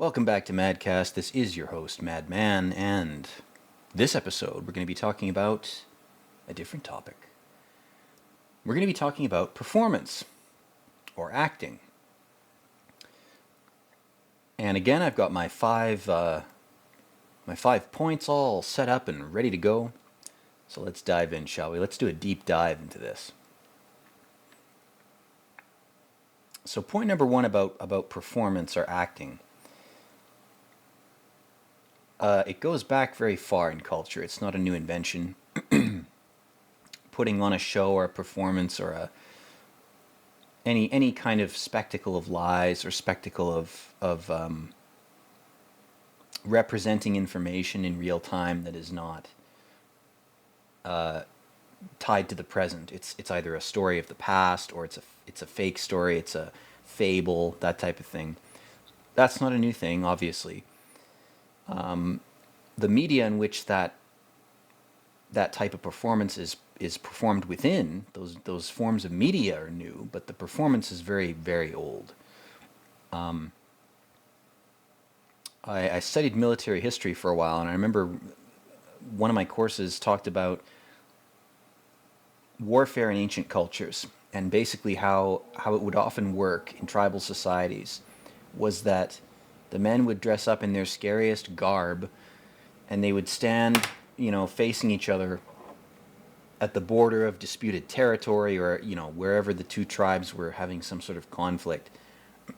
Welcome back to MADCAST. This is your host, Madman, and this episode we're going to be talking about a different topic. We're going to be talking about performance or acting. And again, I've got my five points all set up and ready to go. So let's dive in, shall we? Let's do a deep dive into this. So point number one about performance or acting. It goes back very far in culture. It's not a new invention. Putting on a show or a performance or any kind of spectacle of lies or spectacle of representing information in real time that is not tied to the present. It's either a story of the past or it's a fake story. It's a fable, that type of thing. That's not a new thing, obviously. The media in which that type of performance is performed within, those forms of media are new, but the performance is very, very old. I studied military history for a while, and I remember one of my courses talked about warfare in ancient cultures, and basically how it would often work in tribal societies was that the men would dress up in their scariest garb, and they would stand, facing each other at the border of disputed territory or, wherever the two tribes were having some sort of conflict.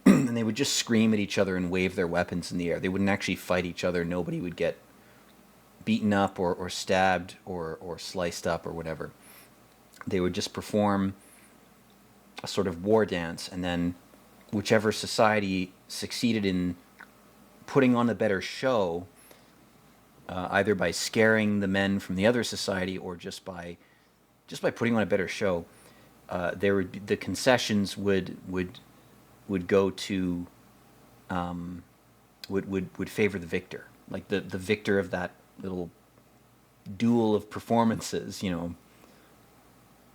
And they would just scream at each other and wave their weapons in the air. They wouldn't actually fight each other. Nobody would get beaten up or stabbed or sliced up or whatever. They would just perform a sort of war dance, and then whichever society succeeded in putting on a better show, either by scaring the men from the other society or just by putting on a better show, the concessions would go to would favor the victor, like the victor of that little duel of performances.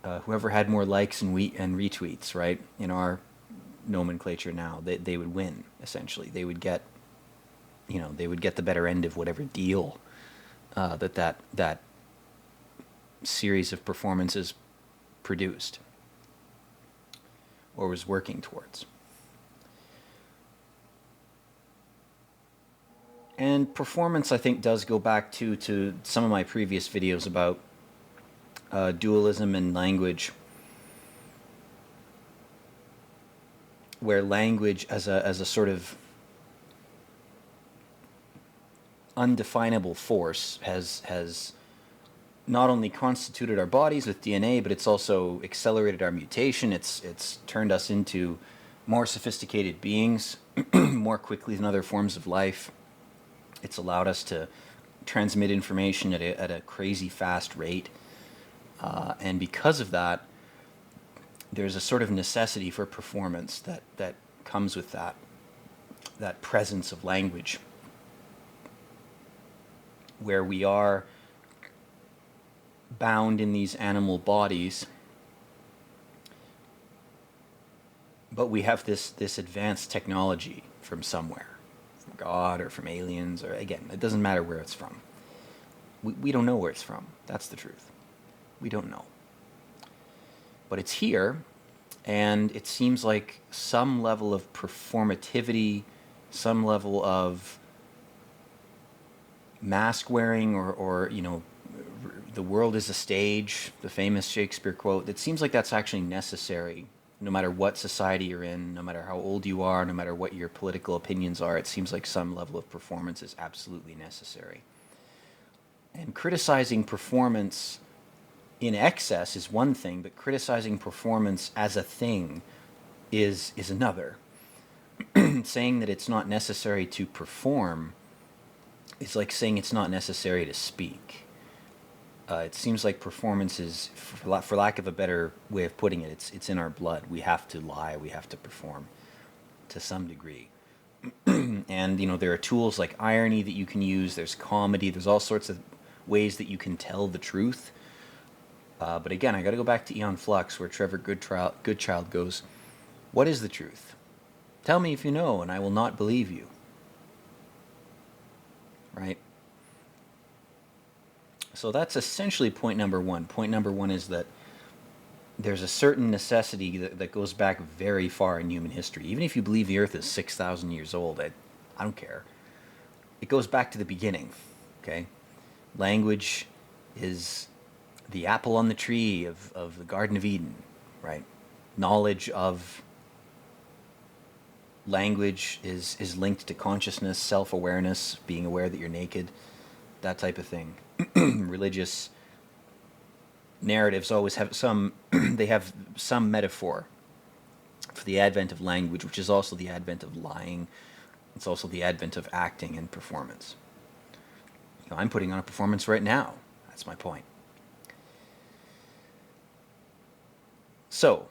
Whoever had more likes and retweets, right? In our nomenclature now, they would win. Essentially, they would get the better end of whatever deal that series of performances produced or was working towards. And performance, I think, does go back to some of my previous videos about dualism and language, where language as a sort of undefinable force has not only constituted our bodies with DNA, but it's also accelerated our mutation. It's turned us into more sophisticated beings more quickly than other forms of life. It's allowed us to transmit information at a crazy fast rate. And because of that, there's a sort of necessity for performance that comes with that presence of language, where we are bound in these animal bodies, but we have this advanced technology from somewhere, from God or from aliens, or again, it doesn't matter where it's from. We don't know where it's from. That's the truth. We don't know. But it's here, and it seems like some level of performativity, some level of mask wearing, or the world is a stage, the famous Shakespeare quote. It seems like that's actually necessary, no matter what society you're in, no matter how old you are, no matter what your political opinions are. It seems like some level of performance is absolutely necessary. And criticizing performance in excess is one thing, but criticizing performance as a thing is another. Saying that it's not necessary to perform is like saying it's not necessary to speak. It seems like performance is, for lack of a better way of putting it, it's in our blood. We have to lie, we have to perform to some degree. And there are tools like irony that you can use, there's comedy, there's all sorts of ways that you can tell the truth. But again, I got to go back to Aeon Flux, where Trevor Goodchild goes, "What is the truth? Tell me if you know, and I will not believe you." right? So that's essentially point number one. Point number one is that there's a certain necessity that goes back very far in human history. Even if you believe the Earth is 6,000 years old, I don't care. It goes back to the beginning, okay? Language is the apple on the tree of the Garden of Eden, right? Knowledge of language is linked to consciousness, self-awareness, being aware that you're naked, that type of thing. Religious narratives always have some they have some metaphor for the advent of language, which is also the advent of lying. It's also the advent of acting and performance. You know, I'm putting on a performance right now. That's my point. So,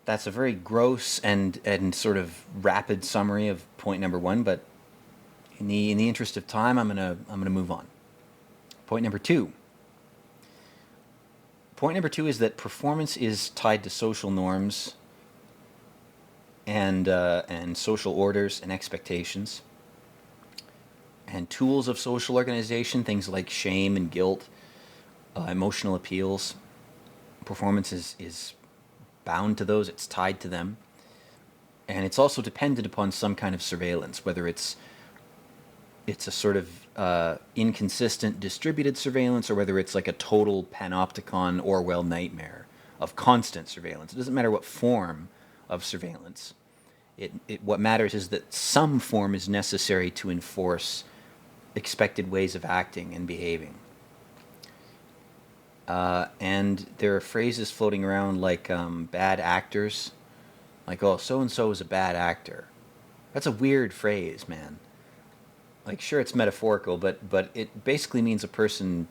that's a very gross and sort of rapid summary of point number one, but in the interest of time, I'm gonna move on. Point number two. Point number two is that performance is tied to social norms and social orders and expectations and tools of social organization, things like shame and guilt, emotional appeals. Performance is bound to those, it's tied to them. And it's also dependent upon some kind of surveillance, whether it's a sort of inconsistent distributed surveillance or whether it's like a total panopticon Orwell nightmare of constant surveillance. It doesn't matter what form of surveillance. What matters is that some form is necessary to enforce expected ways of acting and behaving. And there are phrases floating around like bad actors. Like, oh, so-and-so is a bad actor. That's a weird phrase, man. Like, sure, it's metaphorical, but it basically means a person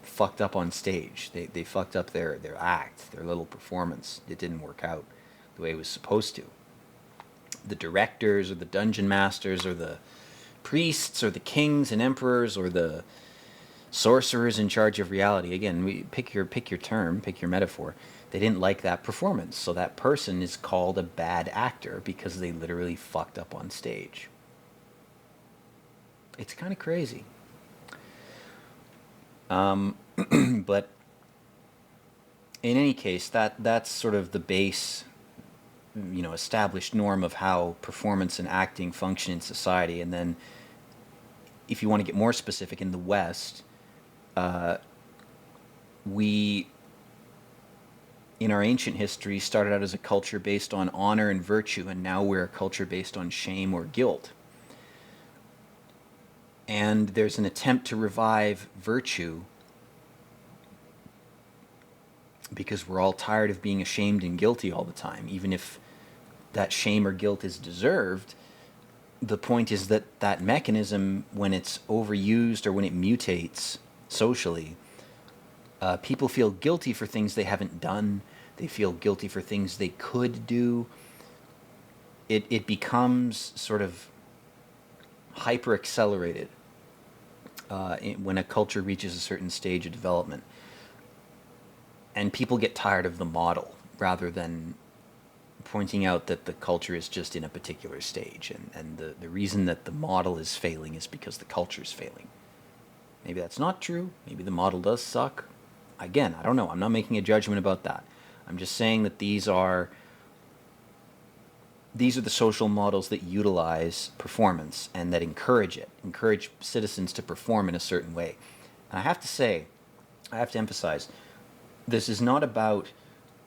fucked up on stage. They fucked up their act, their little performance. It didn't work out the way it was supposed to. The directors or the dungeon masters or the priests or the kings and emperors or the sorcerers in charge of reality. Again, pick your term, pick your metaphor. They didn't like that performance, so that person is called a bad actor because they literally fucked up on stage. It's kind of crazy. But in any case, that's sort of the base, established norm of how performance and acting function in society. And then if you want to get more specific, in the West, we, in our ancient history, started out as a culture based on honor and virtue, and now we're a culture based on shame or guilt. And there's an attempt to revive virtue because we're all tired of being ashamed and guilty all the time. Even if that shame or guilt is deserved, the point is that that mechanism, when it's overused or when it mutates socially, people feel guilty for things they haven't done. They feel guilty for things they could do. It becomes sort of hyper-accelerated when a culture reaches a certain stage of development. And people get tired of the model rather than pointing out that the culture is just in a particular stage. And the reason that the model is failing is because the culture is failing. Maybe that's not true. Maybe the model does suck. Again, I don't know. I'm not making a judgment about that. I'm just saying that these are the social models that utilize performance and that encourage citizens to perform in a certain way. And I have to emphasize, this is not about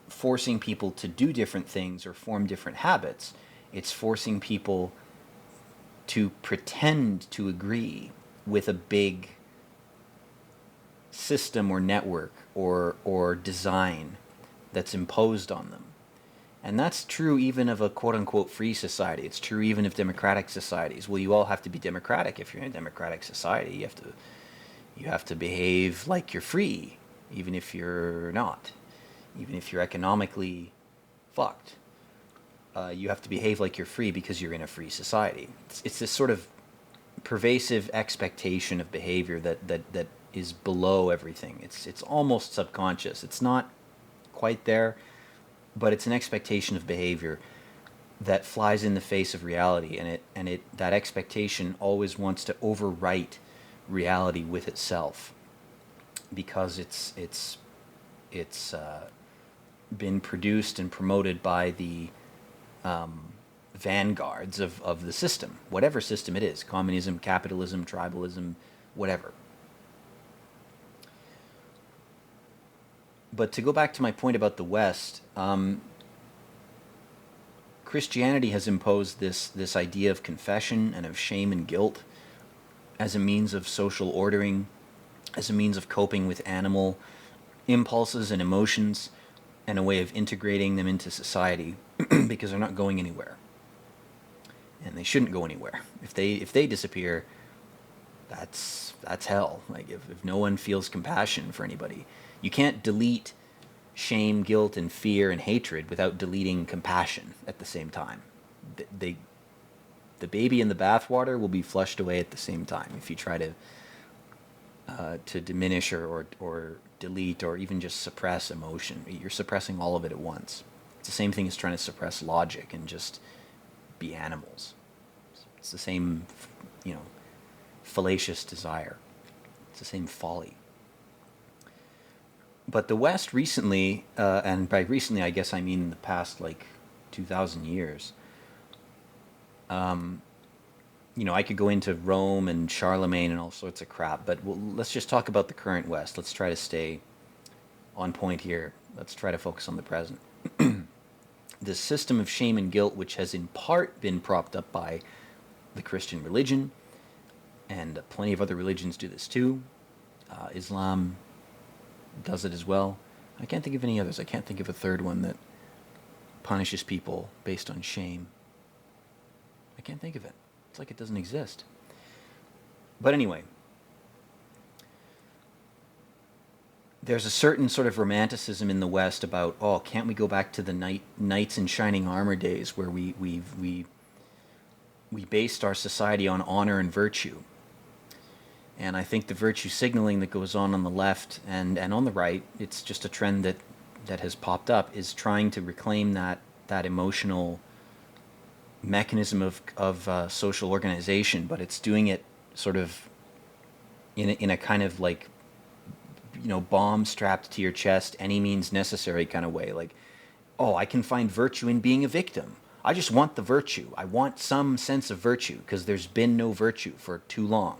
forcing people to do different things or form different habits. It's forcing people to pretend to agree with a big system or network or design that's imposed on them. And that's true even of a quote-unquote free society. It's true even of democratic societies. Well, you all have to be democratic if you're in a democratic society. You have to behave like you're free, even if you're not. Even if you're economically fucked. You have to behave like you're free because you're in a free society. It's this sort of pervasive expectation of behavior that is below everything. It's almost subconscious. It's not quite there, but it's an expectation of behavior that flies in the face of reality, and it that expectation always wants to overwrite reality with itself, because it's been produced and promoted by the vanguards of the system, whatever system it is: communism, capitalism, tribalism, whatever. But to go back to my point about the West, Christianity has imposed this idea of confession and of shame and guilt as a means of social ordering, as a means of coping with animal impulses and emotions, and a way of integrating them into society, because they're not going anywhere, and they shouldn't go anywhere. If they disappear, that's hell. Like, if no one feels compassion for anybody, you can't delete shame, guilt, and fear and hatred without deleting compassion at the same time. The baby in the bathwater will be flushed away at the same time if you try to diminish or delete or even just suppress emotion. You're suppressing all of it at once. It's the same thing as trying to suppress logic and just be animals. It's the same, fallacious desire. It's the same folly. But the West recently, and by recently I guess I mean the past 2,000 years, I could go into Rome and Charlemagne and all sorts of crap, but let's just talk about the current West. Let's try to stay on point here. Let's try to focus on the present. The system of shame and guilt, which has in part been propped up by the Christian religion, and plenty of other religions do this too. Islam does it as well. I can't think of any others. I can't think of a third one that punishes people based on shame. I can't think of it. It's like it doesn't exist. But anyway, there's a certain sort of romanticism in the West about, can't we go back to the knights in shining armor days, where we based our society on honor and virtue. And I think the virtue signaling that goes on the left and on the right, it's just a trend that has popped up, is trying to reclaim that emotional mechanism of social organization, but it's doing it sort of in a kind of bomb strapped to your chest, any means necessary kind of way. I can find virtue in being a victim. I just want the virtue. I want some sense of virtue because there's been no virtue for too long.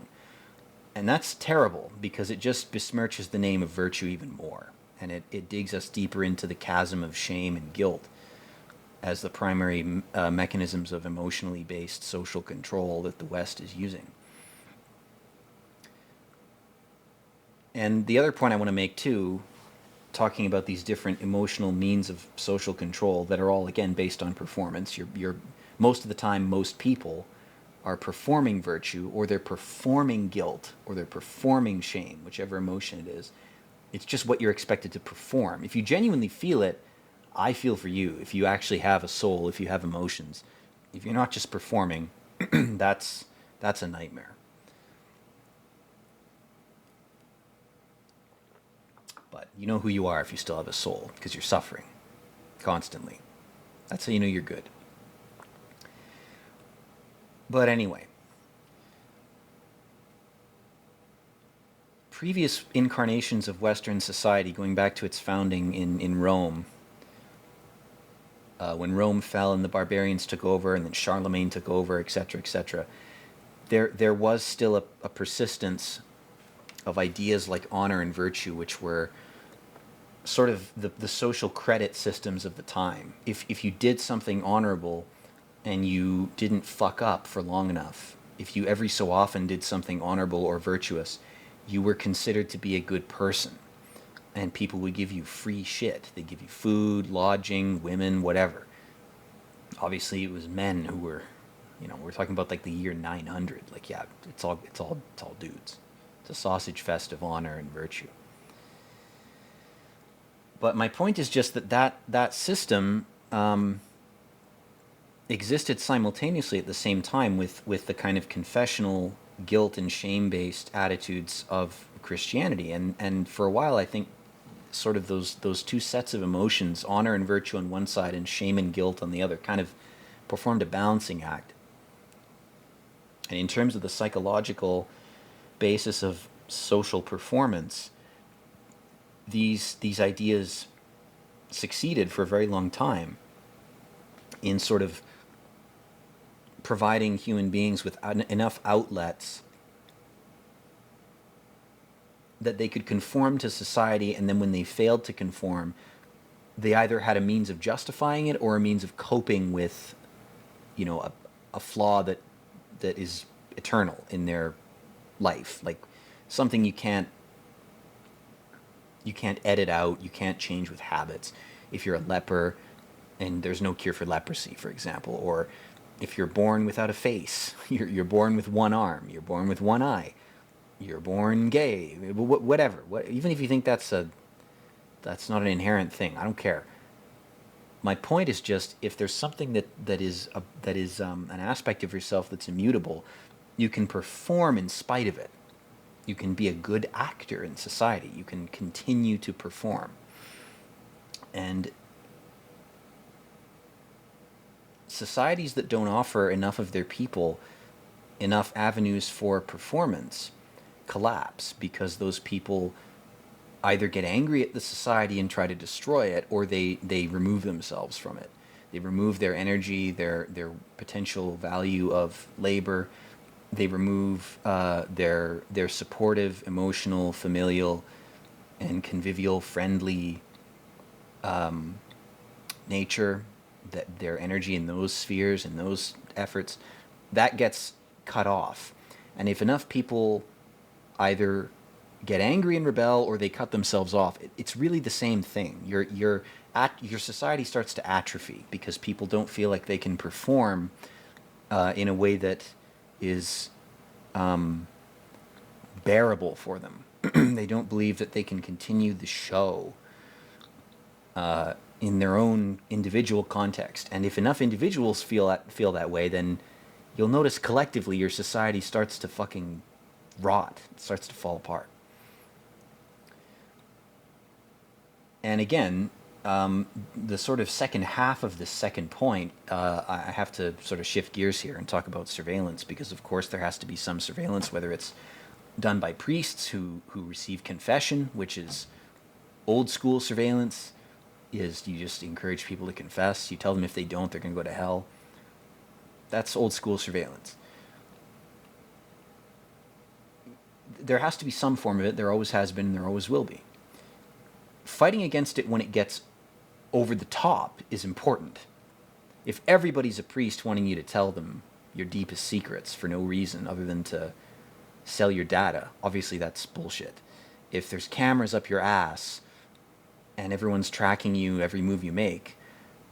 And that's terrible, because it just besmirches the name of virtue even more. And it digs us deeper into the chasm of shame and guilt as the primary mechanisms of emotionally based social control that the West is using. And the other point I want to make too, talking about these different emotional means of social control that are all, again, based on performance. You're most of the time, most people are performing virtue, or they're performing guilt, or they're performing shame, whichever emotion it is. It's just what you're expected to perform. If you genuinely feel it, I feel for you. If you actually have a soul, if you have emotions, if you're not just performing, that's a nightmare. But you know who you are if you still have a soul, because you're suffering constantly. That's how you know you're good. But anyway, previous incarnations of Western society, going back to its founding in Rome, when Rome fell and the barbarians took over, and then Charlemagne took over, etc., there was still a persistence of ideas like honor and virtue, which were sort of the social credit systems of the time. If you did something honorable and you didn't fuck up for long enough, if you every so often did something honorable or virtuous, you were considered to be a good person. And people would give you free shit. They'd give you food, lodging, women, whatever. Obviously, it was men who were, we're talking about the year 900. It's all dudes. It's a sausage fest of honor and virtue. But my point is just that system existed simultaneously at the same time with the kind of confessional guilt and shame-based attitudes of Christianity. And for a while, I think sort of those two sets of emotions, honor and virtue on one side and shame and guilt on the other, kind of performed a balancing act. And in terms of the psychological basis of social performance, these ideas succeeded for a very long time in sort of providing human beings with enough outlets that they could conform to society, and then when they failed to conform, they either had a means of justifying it or a means of coping with, a flaw that is eternal in their life, like something you can't edit out, you can't change with habits. If you're a leper and there's no cure for leprosy, for example, or if you're born without a face, you're born with one arm, you're born with one eye, you're born gay, whatever. Even if you think that's not an inherent thing, I don't care. My point is just, if there's something that is an aspect of yourself that's immutable, you can perform in spite of it. You can be a good actor in society. You can continue to perform. And societies that don't offer enough of their people enough avenues for performance collapse, because those people either get angry at the society and try to destroy it, or they remove themselves from it. They remove their energy, their potential value of labor. They remove their supportive, emotional, familial, and convivial, friendly nature, that their energy in those spheres and those efforts, that gets cut off. And if enough people either get angry and rebel or they cut themselves off, it's really the same thing. Your society starts to atrophy because people don't feel like they can perform in a way that is bearable for them. They don't believe that they can continue the show in their own individual context. And if enough individuals feel that way, then you'll notice collectively your society starts to fucking rot. It starts to fall apart. And again, the sort of second half of this second point, I have to sort of shift gears here and talk about surveillance, because of course there has to be some surveillance, whether it's done by priests who receive confession, which is old school surveillance, is you just encourage people to confess. You tell them if they don't, they're going to go to hell. That's old school surveillance. There has to be some form of it. There always has been, and there always will be. Fighting against it when it gets over the top is important. If everybody's a priest wanting you to tell them your deepest secrets for no reason other than to sell your data, obviously that's bullshit. If there's cameras up your ass and everyone's tracking you, every move you make,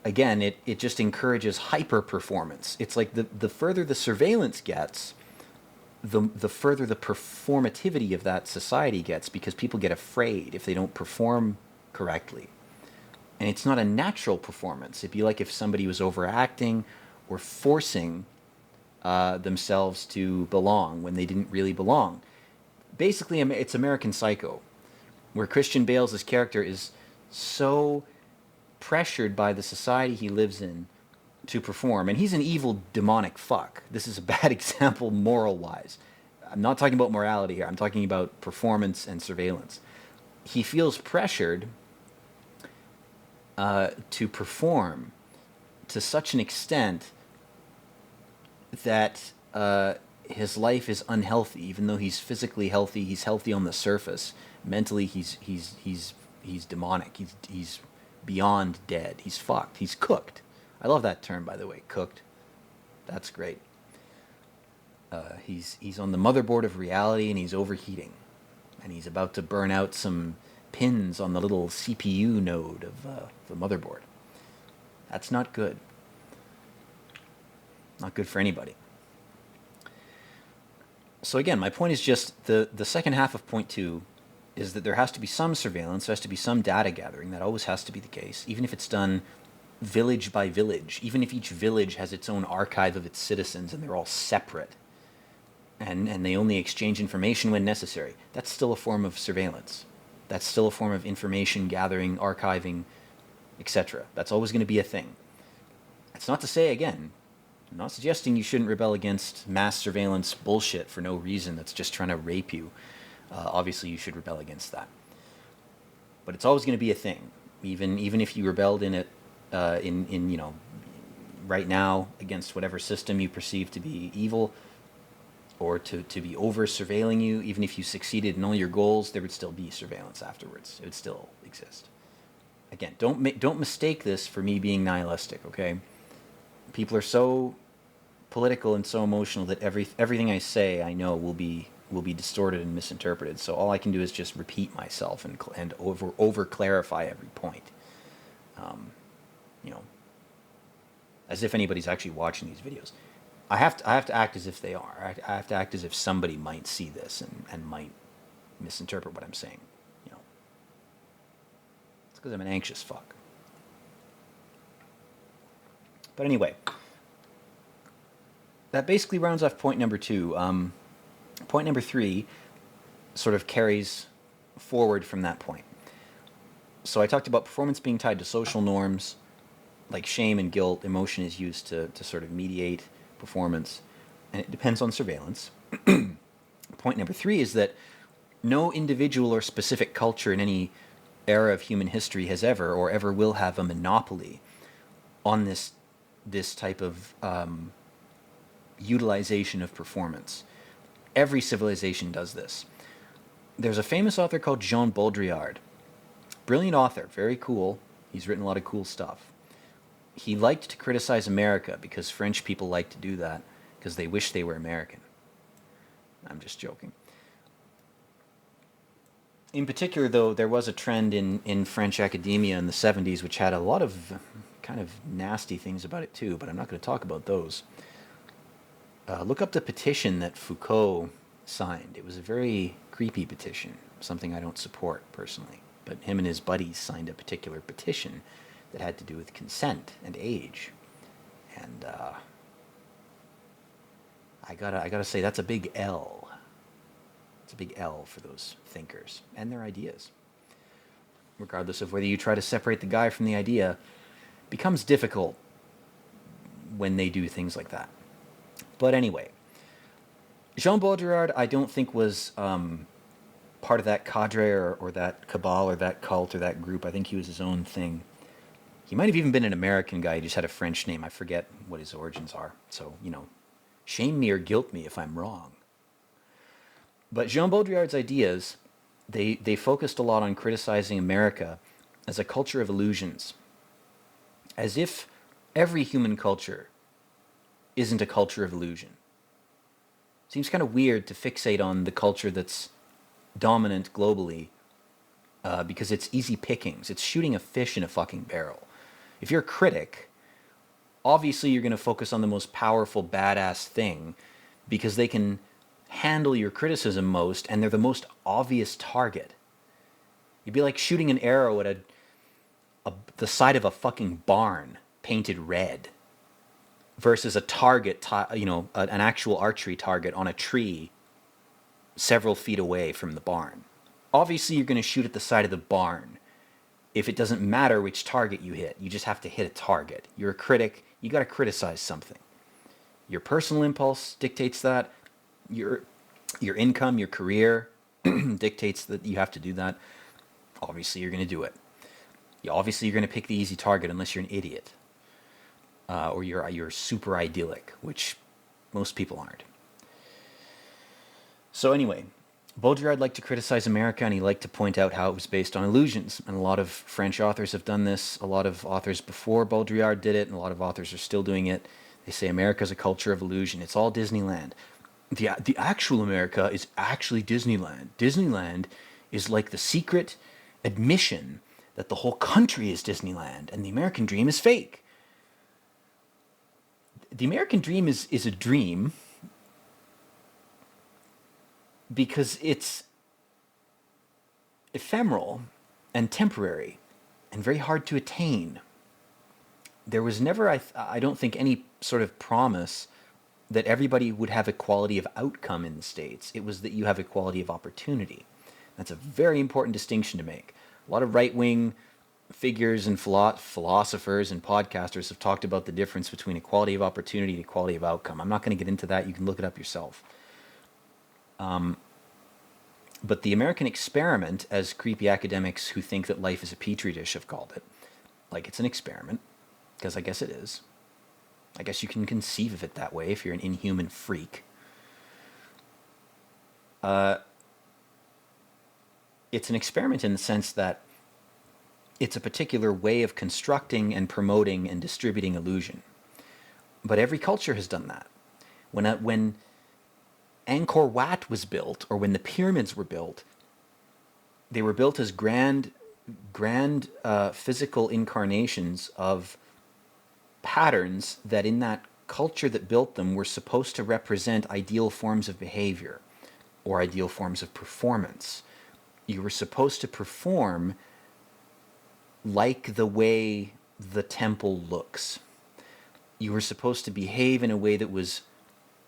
again, it just encourages hyper performance. It's like the further the surveillance gets, the further the performativity of that society gets, because people get afraid if they don't perform correctly. And it's not a natural performance. It'd be like if somebody was overacting or forcing themselves to belong when they didn't really belong. Basically, it's American Psycho, where Christian Bale's character is so pressured by the society he lives in to perform. And he's an evil, demonic fuck. This is a bad example moral-wise. I'm not talking about morality here. I'm talking about performance and surveillance. He feels pressured to perform to such an extent that his life is unhealthy. Even though he's physically healthy, he's healthy on the surface. Mentally, he's demonic. He's beyond dead. He's fucked. He's cooked. I love that term, by the way, cooked. That's great. He's on the motherboard of reality, and he's overheating. And he's about to burn out some pins on the little CPU node of the motherboard. That's not good. Not good for anybody. So again, my point is just the second half of point 2 is that there has to be some surveillance, there has to be some data gathering. That always has to be the case, even if it's done village by village, even if each village has its own archive of its citizens and they're all separate and they only exchange information when necessary. That's still a form of surveillance. That's still a form of information gathering, archiving, etc. That's always going to be a thing. That's not to say, again, I'm not suggesting you shouldn't rebel against mass surveillance bullshit for no reason that's just trying to rape you. Obviously, you should rebel against that. But it's always going to be a thing, even if you rebelled in it, in right now against whatever system you perceive to be evil, or to be over surveilling you. Even if you succeeded in all your goals, there would still be surveillance afterwards. It would still exist. Again, don't mistake this for me being nihilistic. Okay, people are so political and so emotional that everything I say I know will be distorted and misinterpreted. So all I can do is just repeat myself and over clarify every point. You know, as if anybody's actually watching these videos. I have to act as if they are. I have to act as if somebody might see this and might misinterpret what I'm saying. You know, it's because I'm an anxious fuck. But anyway, that basically rounds off point number 2. Point number 3 sort of carries forward from that point. So I talked about performance being tied to social norms, like shame and guilt. Emotion is used to sort of mediate performance, and it depends on surveillance. Point number 3 is that no individual or specific culture in any era of human history has ever or ever will have a monopoly on this type of utilization of performance. Every civilization does this. There's a famous author called Jean Baudrillard. Brilliant author, very cool. He's written a lot of cool stuff. He liked to criticize America because French people like to do that because they wish they were American. I'm just joking. In particular, though, there was a trend in French academia in the 70s which had a lot of kind of nasty things about it too, but I'm not going to talk about those. Look up the petition that Foucault signed. It was a very creepy petition, something I don't support personally. But him and his buddies signed a particular petition that had to do with consent and age. And I gotta say, that's a big L. It's a big L for those thinkers and their ideas. Regardless of whether you try to separate the guy from the idea, it becomes difficult when they do things like that. But anyway, Jean Baudrillard, I don't think was part of that cadre or that cabal or that cult or that group. I think he was his own thing. He might have even been an American guy. He just had a French name. I forget what his origins are. So, shame me or guilt me if I'm wrong. But Jean Baudrillard's ideas, they focused a lot on criticizing America as a culture of illusions. As if every human culture isn't a culture of illusion. Seems kind of weird to fixate on the culture that's dominant globally because it's easy pickings. It's shooting a fish in a fucking barrel. If you're a critic, obviously you're going to focus on the most powerful, badass thing because they can handle your criticism most and they're the most obvious target. You'd be like shooting an arrow at the side of a fucking barn painted red versus a target, an actual archery target on a tree several feet away from the barn. Obviously, you're going to shoot at the side of the barn. If it doesn't matter which target you hit, you just have to hit a target. You're a critic, you got to criticize something. Your personal impulse dictates that. Your income, your career dictates that you have to do that. Obviously, you're going to do it. Obviously, you're going to pick the easy target unless you're an idiot. Or you're super idyllic, which most people aren't. So anyway, Baudrillard liked to criticize America, and he liked to point out how it was based on illusions. And a lot of French authors have done this. A lot of authors before Baudrillard did it, and a lot of authors are still doing it. They say America's a culture of illusion. It's all Disneyland. The actual America is actually Disneyland. Disneyland is like the secret admission that the whole country is Disneyland, and the American dream is fake. The American dream is a dream because it's ephemeral and temporary and very hard to attain. There was never, I don't think, any sort of promise that everybody would have equality of outcome in the States. It was that you have equality of opportunity. That's a very important distinction to make. A lot of right-wing figures and philosophers and podcasters have talked about the difference between equality of opportunity and equality of outcome. I'm not going to get into that. You can look it up yourself. But the American experiment, as creepy academics who think that life is a petri dish have called it, like it's an experiment, because I guess it is. I guess you can conceive of it that way if you're an inhuman freak. It's an experiment in the sense that it's a particular way of constructing and promoting and distributing illusion. But every culture has done that. When Angkor Wat was built, or when the pyramids were built, they were built as grand physical incarnations of patterns that in that culture that built them were supposed to represent ideal forms of behavior or ideal forms of performance. You were supposed to perform like the way the temple looks. You were supposed to behave in a way that was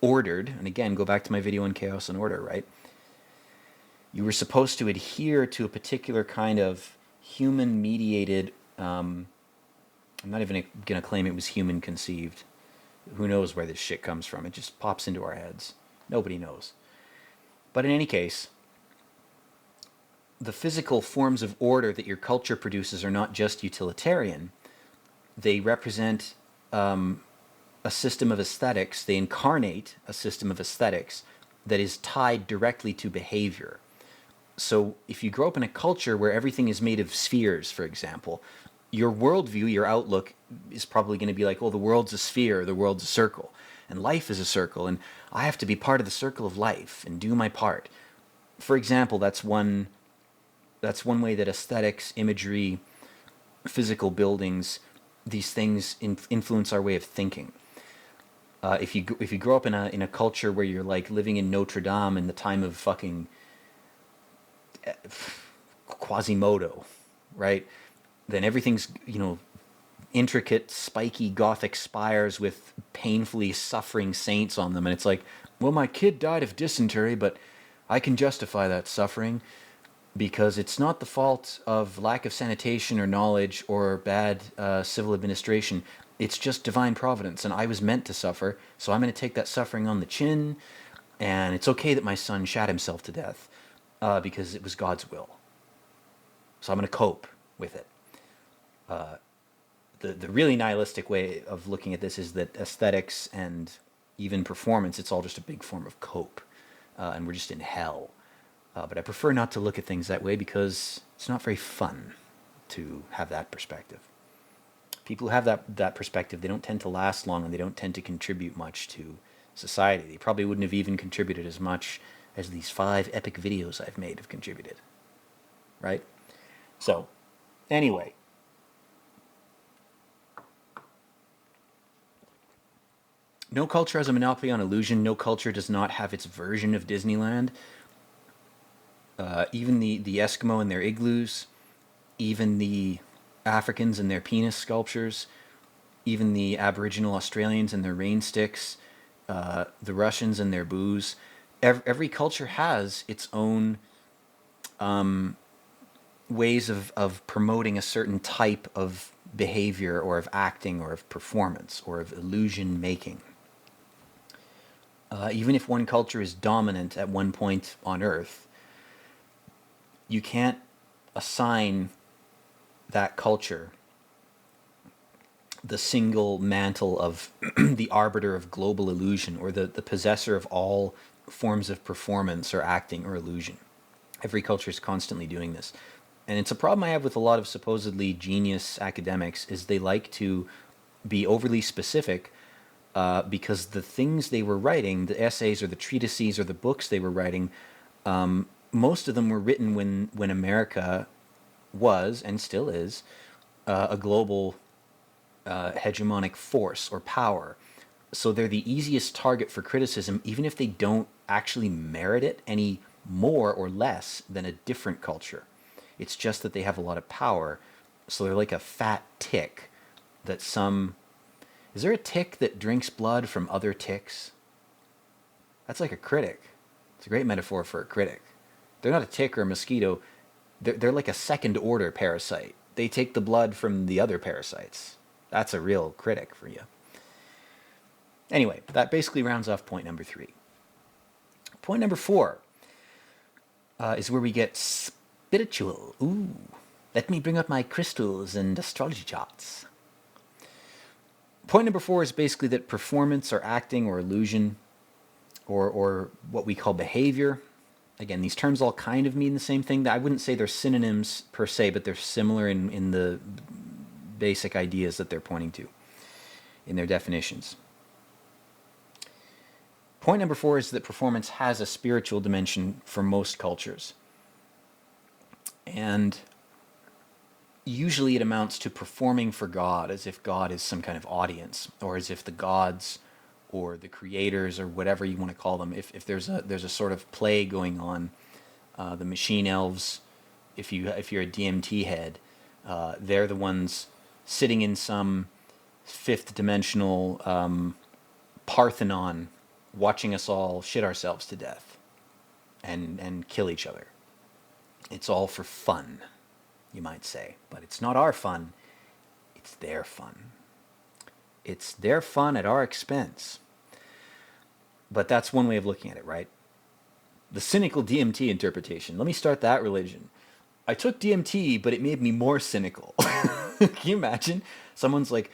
ordered. And again, go back to my video on chaos and order, right? You were supposed to adhere to a particular kind of human-mediated, I'm not even going to claim it was human-conceived. Who knows where this shit comes from? It just pops into our heads. Nobody knows. But in any case, the physical forms of order that your culture produces are not just utilitarian. They represent a system of aesthetics. They incarnate a system of aesthetics that is tied directly to behavior. So if you grow up in a culture where everything is made of spheres, for example, your worldview, your outlook is probably going to be like, well, the world's a sphere, the world's a circle, and life is a circle, and I have to be part of the circle of life and do my part. For example, that's one way that aesthetics, imagery, physical buildings, these things influence our way of thinking. If you grow up in a culture where you're like living in Notre Dame in the time of fucking Quasimodo, right? Then everything's, intricate, spiky Gothic spires with painfully suffering saints on them. And it's like, well, my kid died of dysentery, but I can justify that suffering because it's not the fault of lack of sanitation or knowledge or bad civil administration. It's just divine providence, and I was meant to suffer, so I'm going to take that suffering on the chin, and it's okay that my son shat himself to death because it was God's will. So I'm going to cope with it. The really nihilistic way of looking at this is that aesthetics and even performance, it's all just a big form of cope, and we're just in hell. But I prefer not to look at things that way because it's not very fun to have that perspective. People who have that perspective, they don't tend to last long and they don't tend to contribute much to society. They probably wouldn't have even contributed as much as these 5 epic videos I've made have contributed. Right? So, anyway. No culture has a monopoly on illusion. No culture does not have its version of Disneyland. Even the Eskimo and their igloos, even the Africans and their penis sculptures, even the Aboriginal Australians and their rain sticks, the Russians and their booze. Every culture has its own ways of promoting a certain type of behavior or of acting or of performance or of illusion making. Even if one culture is dominant at one point on Earth, you can't assign that culture the single mantle of the arbiter of global illusion or the possessor of all forms of performance or acting or illusion. Every culture is constantly doing this. And it's a problem I have with a lot of supposedly genius academics is they like to be overly specific because the things they were writing, the essays or the treatises or the books they were writing, most of them were written when America was, and still is, a global hegemonic force or power. So they're the easiest target for criticism, even if they don't actually merit it any more or less than a different culture. It's just that they have a lot of power. So they're like a fat tick that some... Is there a tick that drinks blood from other ticks? That's like a critic. It's a great metaphor for a critic. They're not a tick or a mosquito. They're like a second order parasite. they take the blood from the other parasites. That's a real critic for you. Anyway, that basically rounds off point number 3. Point number 4 is where we get spiritual. Ooh, let me bring up my crystals and astrology charts. Point number 4 is basically that performance or acting or illusion or what we call behavior. Again, these terms all kind of mean the same thing. I wouldn't say they're synonyms per se, but they're similar in the basic ideas that they're pointing to in their definitions. Point number 4 is that performance has a spiritual dimension for most cultures. And usually it amounts to performing for God, as if God is some kind of audience, or as if the gods or the creators or whatever you want to call them, if there's a sort of play going on, the machine elves, if you're a DMT head, they're the ones sitting in some fifth dimensional Parthenon, watching us all shit ourselves to death and kill each other. It's all for fun, you might say, but it's not our fun, it's their fun. It's their fun at our expense. But that's one way of looking at it, right? The cynical DMT interpretation. Let me start that religion. I took DMT, but it made me more cynical. Can you imagine? Someone's like,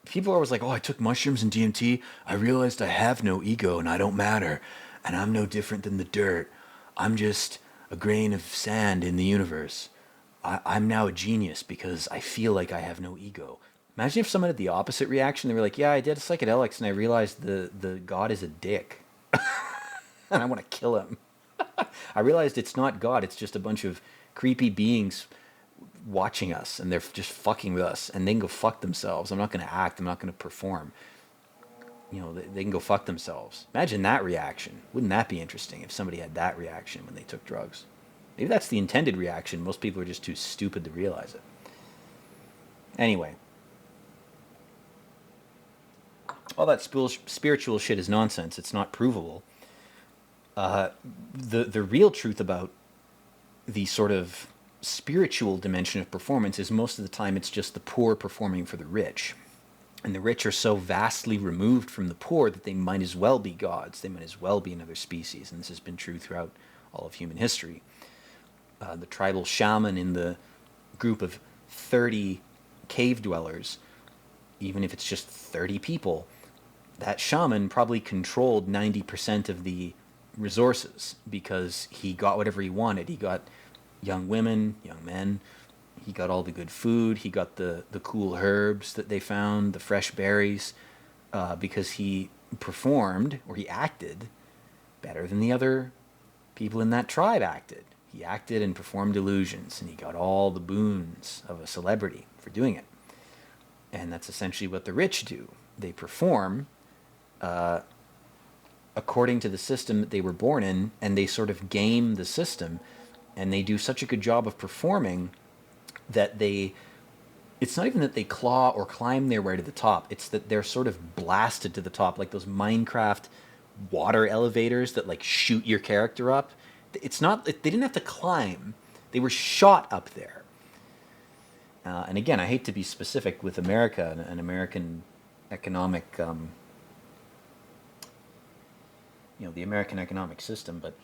people are always like, oh, I took mushrooms and DMT. I realized I have no ego and I don't matter. And I'm no different than the dirt. I'm just a grain of sand in the universe. I'm now a genius because I feel like I have no ego. Imagine if someone had the opposite reaction. They were like, yeah, I did psychedelics and I realized the God is a dick. And I want to kill him. I realized it's not God. It's just a bunch of creepy beings watching us and they're just fucking with us and they can go fuck themselves. I'm not going to act. I'm not going to perform. You know, they can go fuck themselves. Imagine that reaction. Wouldn't that be interesting if somebody had that reaction when they took drugs? Maybe that's the intended reaction. Most people are just too stupid to realize it. Anyway. All that spiritual shit is nonsense. It's not provable. The real truth about the sort of spiritual dimension of performance is most of the time it's just the poor performing for the rich. And the rich are so vastly removed from the poor that they might as well be gods. They might as well be another species. And this has been true throughout all of human history. The tribal shaman in the group of 30 cave dwellers, even if it's just 30 people, that shaman probably controlled 90% of the resources because he got whatever he wanted. He got young women, young men. He got all the good food. He got the cool herbs that they found, the fresh berries, because he performed, or he acted, better than the other people in that tribe acted. He acted and performed illusions, and he got all the boons of a celebrity for doing it. And that's essentially what the rich do. They perform according to the system that they were born in, and they sort of game the system, and they do such a good job of performing that it's not even that they claw or climb their way to the top, it's that they're sort of blasted to the top, like those Minecraft water elevators that like shoot your character up. It's not, they didn't have to climb, they were shot up there. And again, I hate to be specific with America and American economic, the American economic system, but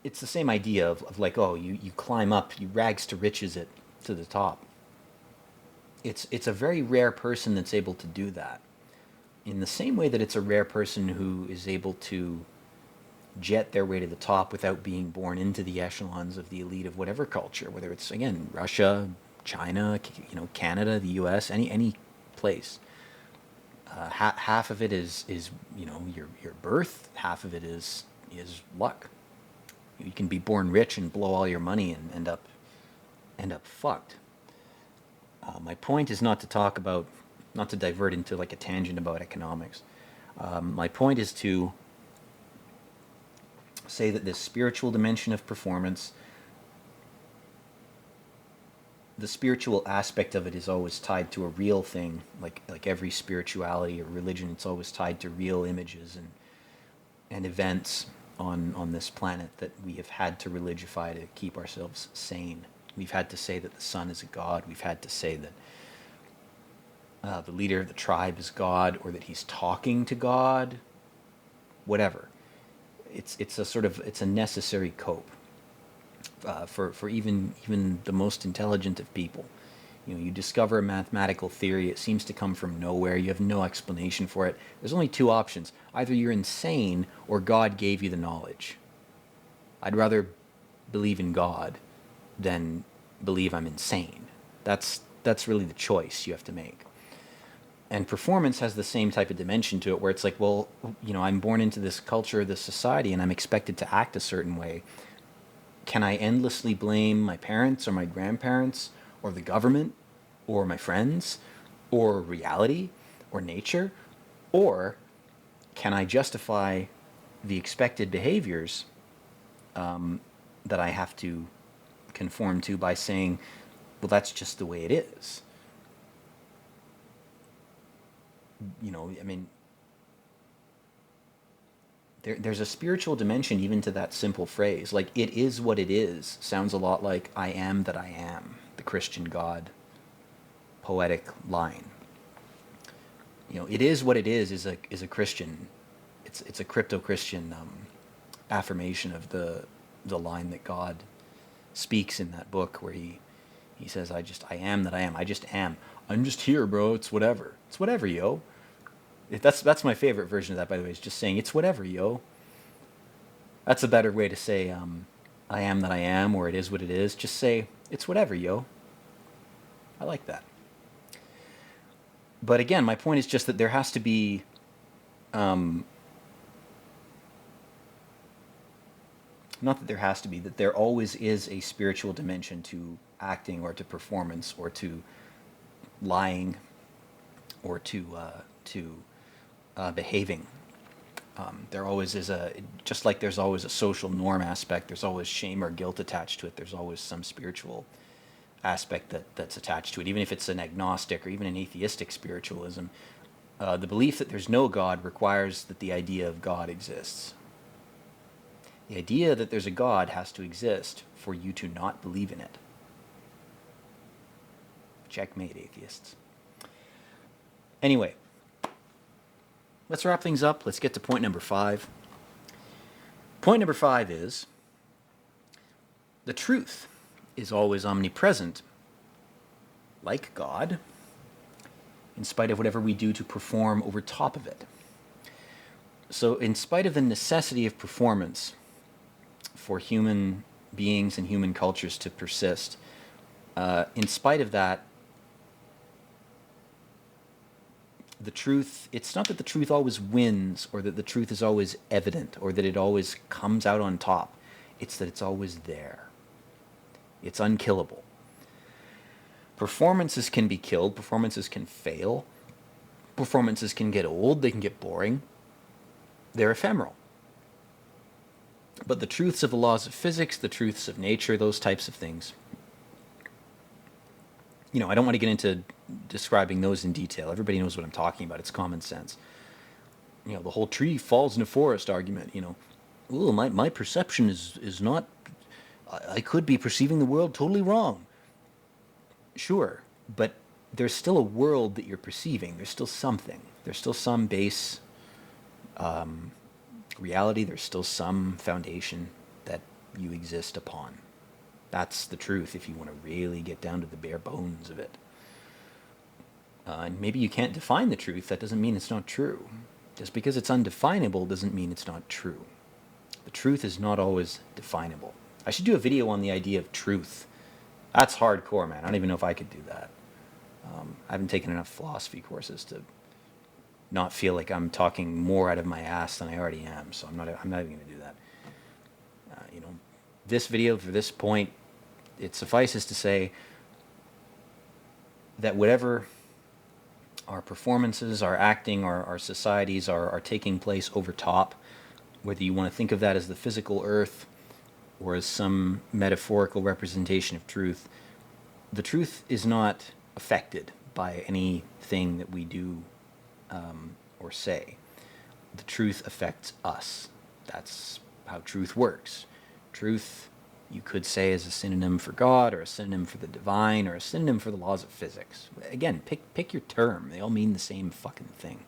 it's the same idea of like, oh, you climb up, you rags to riches it to the top. It's a very rare person that's able to do that. In the same way that it's a rare person who is able to jet their way to the top without being born into the echelons of the elite of whatever culture, whether it's, again, Russia, China, Canada, the US, any place. Half of it is your birth. Half of it is luck. You can be born rich and blow all your money and end up fucked. My point is not to divert into like a tangent about economics. My point is to say that this spiritual dimension of performance, the spiritual aspect of it is always tied to a real thing, like every spirituality or religion. It's always tied to real images and events on this planet that we have had to religify to keep ourselves sane. We've had to say that the sun is a god. We've had to say that the leader of the tribe is God, or that he's talking to God. Whatever. It's a sort of, it's a necessary cope for even the most intelligent of people. You know, you discover a mathematical theory, it seems to come from nowhere, you have no explanation for it. There's only two options. Either you're insane or God gave you the knowledge. I'd rather believe in God than believe I'm insane. That's really the choice you have to make. And performance has the same type of dimension to it, where it's like, well, you know, I'm born into this culture, this society, and I'm expected to act a certain way. Can I endlessly blame my parents or my grandparents or the government or my friends or reality or nature? Or can I justify the expected behaviors that I have to conform to by saying, well, that's just the way it is? You know, I mean, there's a spiritual dimension even to that simple phrase. Like, it is what it is sounds a lot like I am that I am, the Christian God poetic line. You know, it is what it is a Christian, it's a crypto-Christian affirmation of the line that God speaks in that book, where he says, I am that I am. I just am. I'm just here, bro. It's whatever. It's whatever, yo. That's my favorite version of that, by the way, is just saying, it's whatever, yo. That's a better way to say, I am that I am, or it is what it is. Just say, it's whatever, yo. I like that. But again, my point is just that there has to be, not that there has to be, that there always is a spiritual dimension to acting, or to performance, or to lying, or to behaving. There always is just like there's always a social norm aspect, there's always shame or guilt attached to it, there's always some spiritual aspect that's attached to it, even if it's an agnostic or even an atheistic spiritualism. The belief that there's no God requires that the idea of God exists. The idea that there's a God has to exist for you to not believe in it. Checkmate, atheists. Anyway, let's wrap things up. Let's get to point number 5. Point number 5 is, the truth is always omnipresent, like God, in spite of whatever we do to perform over top of it. So in spite of the necessity of performance for human beings and human cultures to persist, in spite of that, the truth, it's not that the truth always wins, or that the truth is always evident, or that it always comes out on top. It's that it's always there. It's unkillable. Performances can be killed. Performances can fail. Performances can get old. They can get boring. They're ephemeral. But the truths of the laws of physics, the truths of nature, those types of things, you know, I don't want to get into describing those in detail. Everybody knows what I'm talking about. It's common sense. You know, the whole tree falls in a forest argument, you know. Ooh, my perception is not, I could be perceiving the world totally wrong. Sure, but there's still a world that you're perceiving. There's still something. There's still some base reality. There's still some foundation that you exist upon. That's the truth if you want to really get down to the bare bones of it. And maybe you can't define the truth. That doesn't mean it's not true. Just because it's undefinable doesn't mean it's not true. The truth is not always definable. I should do a video on the idea of truth. That's hardcore, man. I don't even know if I could do that. I haven't taken enough philosophy courses to not feel like I'm talking more out of my ass than I already am. So I'm not even going to do that. You know, this video, for this point, it suffices to say that whatever our performances, our acting, our societies are taking place over top, whether you want to think of that as the physical earth or as some metaphorical representation of truth, the truth is not affected by anything that we do or say. The truth affects us. That's how truth works. Truth you could say is a synonym for God, or a synonym for the divine, or a synonym for the laws of physics. Again, pick your term. They all mean the same fucking thing.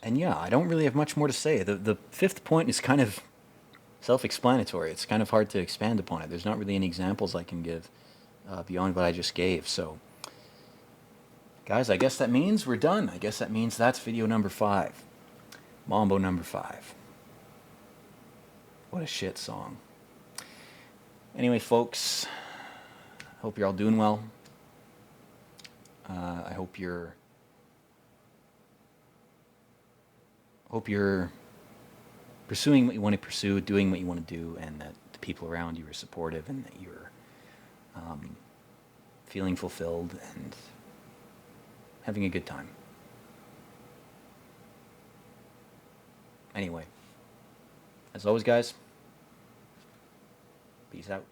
And yeah, I don't really have much more to say. The fifth point is kind of self-explanatory. It's kind of hard to expand upon it. There's not really any examples I can give beyond what I just gave. So, guys, I guess that means we're done. I guess that means that's video number 5. Mambo number 5. What a shit song. Anyway, folks, hope you're all doing well. I hope you're pursuing what you want to pursue, doing what you want to do, and that the people around you are supportive, and that you're feeling fulfilled and having a good time. Anyway, as always, guys, peace out.